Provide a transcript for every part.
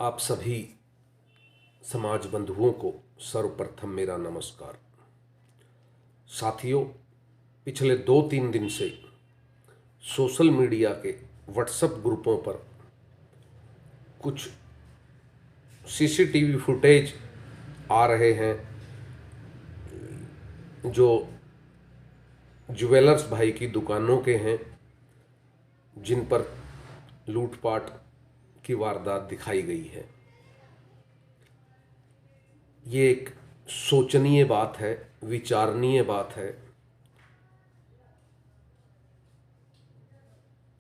आप सभी समाज बंधुओं को सर्वप्रथम मेरा नमस्कार। साथियों, पिछले 2-3 दिन से सोशल मीडिया के व्हाट्सएप ग्रुपों पर कुछ सीसीटीवी फुटेज आ रहे हैं जो ज्वेलर्स भाई की दुकानों के हैं, जिन पर लूटपाट की वारदात दिखाई गई है। ये एक सोचनीय बात है, विचारणीय बात है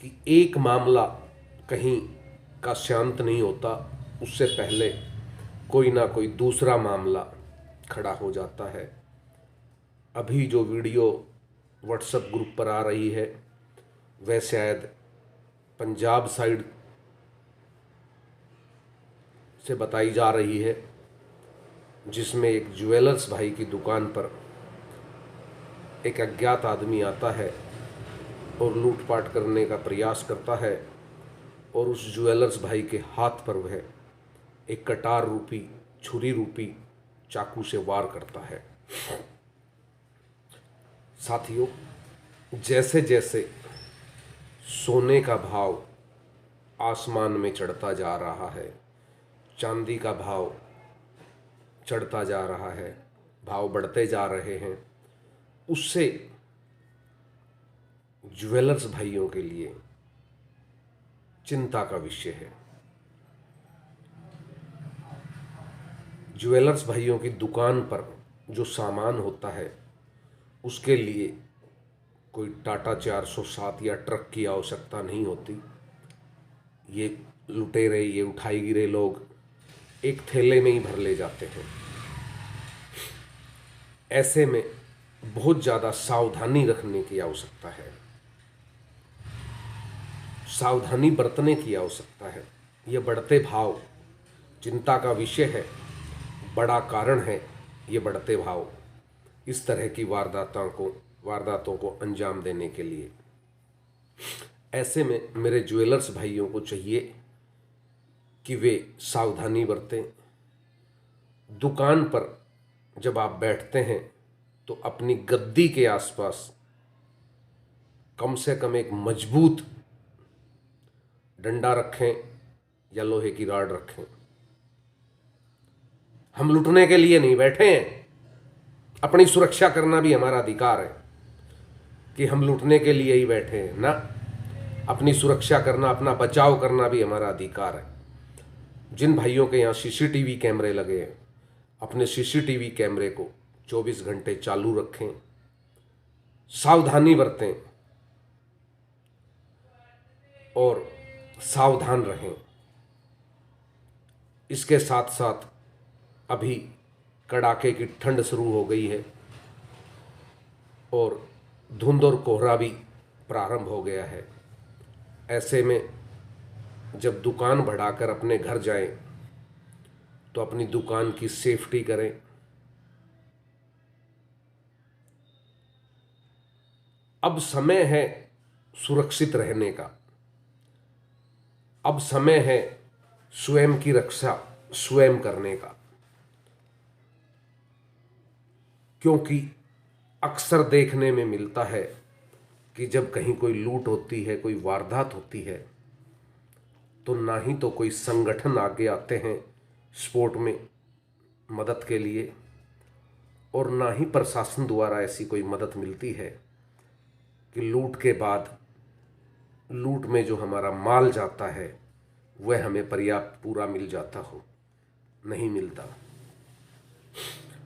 कि एक मामला कहीं का शांत नहीं होता, उससे पहले कोई ना कोई दूसरा मामला खड़ा हो जाता है। अभी जो वीडियो व्हाट्सएप ग्रुप पर आ रही है वह शायद पंजाब साइड से बताई जा रही है, जिसमें एक ज्वेलर्स भाई की दुकान पर एक अज्ञात आदमी आता है और लूटपाट करने का प्रयास करता है और उस ज्वेलर्स भाई के हाथ पर वह एक कटार रूपी, छुरी रूपी चाकू से वार करता है। साथियों, जैसे जैसे सोने का भाव आसमान में चढ़ता जा रहा है, चांदी का भाव चढ़ता जा रहा है, भाव बढ़ते जा रहे हैं, उससे ज्वेलर्स भाइयों के लिए चिंता का विषय है। ज्वेलर्स भाइयों की दुकान पर जो सामान होता है उसके लिए कोई टाटा 407 या ट्रक की आवश्यकता नहीं होती। ये लुटेरे, ये उठाई गिरे लोग एक थैले में ही भर ले जाते हैं। ऐसे में बहुत ज़्यादा सावधानी रखने की आवश्यकता है, सावधानी बरतने की आवश्यकता है। ये बढ़ते भाव चिंता का विषय है, बड़ा कारण है ये बढ़ते भाव इस तरह की वारदातों को अंजाम देने के लिए। ऐसे में मेरे ज्वेलर्स भाइयों को चाहिए कि वे सावधानी बरतें। दुकान पर जब आप बैठते हैं तो अपनी गद्दी के आसपास कम से कम एक मजबूत डंडा रखें या लोहे की रॉड रखें। हम लूटने के लिए नहीं बैठे हैं, अपनी सुरक्षा करना भी हमारा अधिकार है कि हम लूटने के लिए ही बैठे हैं ना। अपनी सुरक्षा करना, अपना बचाव करना भी हमारा अधिकार है। जिन भाइयों के यहाँ सीसीटीवी कैमरे लगे हैं, अपने सीसीटीवी कैमरे को 24 घंटे चालू रखें, सावधानी बरतें और सावधान रहें। इसके साथ साथ अभी कड़ाके की ठंड शुरू हो गई है और धुंध और कोहरा भी प्रारंभ हो गया है। ऐसे में जब दुकान बढ़ाकर अपने घर जाएं तो अपनी दुकान की सेफ्टी करें। अब समय है सुरक्षित रहने का, अब समय है स्वयं की रक्षा स्वयं करने का, क्योंकि अक्सर देखने में मिलता है कि जब कहीं कोई लूट होती है, कोई वारदात होती है, तो ना ही तो कोई संगठन आगे आते हैं सपोर्ट में मदद के लिए, और ना ही प्रशासन द्वारा ऐसी कोई मदद मिलती है कि लूट के बाद लूट में जो हमारा माल जाता है वह हमें पर्याप्त पूरा मिल जाता हो, नहीं मिलता।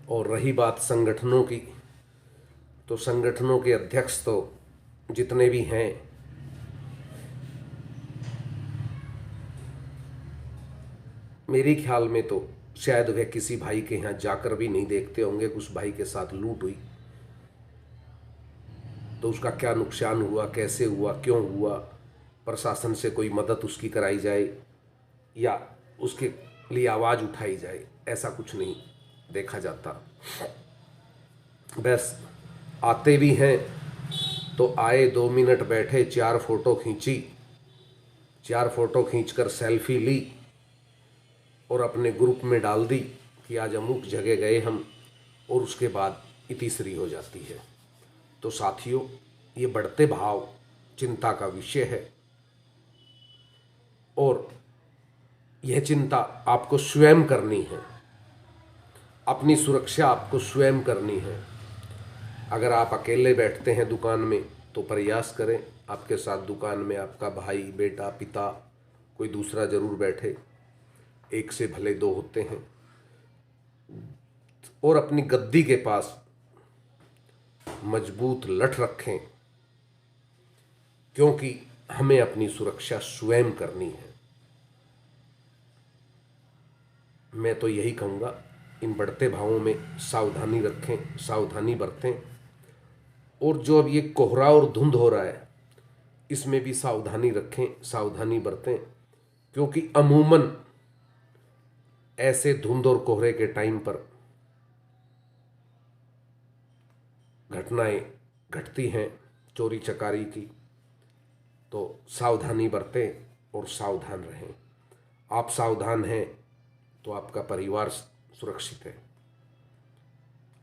और रही बात संगठनों की, तो संगठनों के अध्यक्ष तो जितने भी हैं मेरे ख्याल में तो शायद वह किसी भाई के यहाँ जाकर भी नहीं देखते होंगे कि उस भाई के साथ लूट हुई तो उसका क्या नुकसान हुआ, कैसे हुआ, क्यों हुआ, प्रशासन से कोई मदद उसकी कराई जाए या उसके लिए आवाज़ उठाई जाए, ऐसा कुछ नहीं देखा जाता। बस आते भी हैं तो आए, 2 मिनट बैठे, 4 फोटो खींची, 4 फोटो खींचकर सेल्फी ली और अपने ग्रुप में डाल दी कि आज अमुक जगह गए हम, और उसके बाद इतिश्री हो जाती है। तो साथियों, ये बढ़ते भाव चिंता का विषय है, और यह चिंता आपको स्वयं करनी है। अपनी सुरक्षा आपको स्वयं करनी है। अगर आप अकेले बैठते हैं दुकान में तो प्रयास करें आपके साथ दुकान में आपका भाई, बेटा, पिता, कोई दूसरा जरूर बैठे। एक से भले दो होते हैं। और अपनी गद्दी के पास मजबूत लठ रखें, क्योंकि हमें अपनी सुरक्षा स्वयं करनी है। मैं तो यही कहूँगा, इन बढ़ते भावों में सावधानी रखें, सावधानी बरतें। और जो अब ये कोहरा और धुंध हो रहा है, इसमें भी सावधानी रखें, सावधानी बरतें, क्योंकि अमूमन ऐसे धुंध और कोहरे के टाइम पर घटनाएं घटती हैं चोरी चकारी की। तो सावधानी बरतें और सावधान रहें। आप सावधान हैं तो आपका परिवार सुरक्षित है।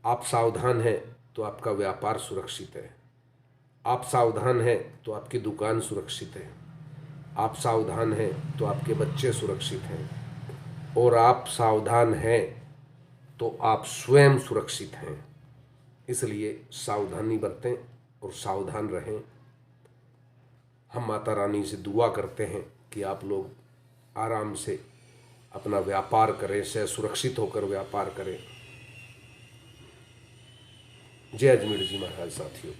आप सावधान हैं तो आपका व्यापार सुरक्षित है। आप सावधान हैं तो आपकी दुकान सुरक्षित है। आप सावधान हैं तो आपके बच्चे सुरक्षित हैं। और आप सावधान हैं तो आप स्वयं सुरक्षित हैं। इसलिए सावधानी बरतें और सावधान रहें। हम माता रानी से दुआ करते हैं कि आप लोग आराम से अपना व्यापार करें, से सुरक्षित होकर व्यापार करें। जय अजमेर जी महाराज। साथियों।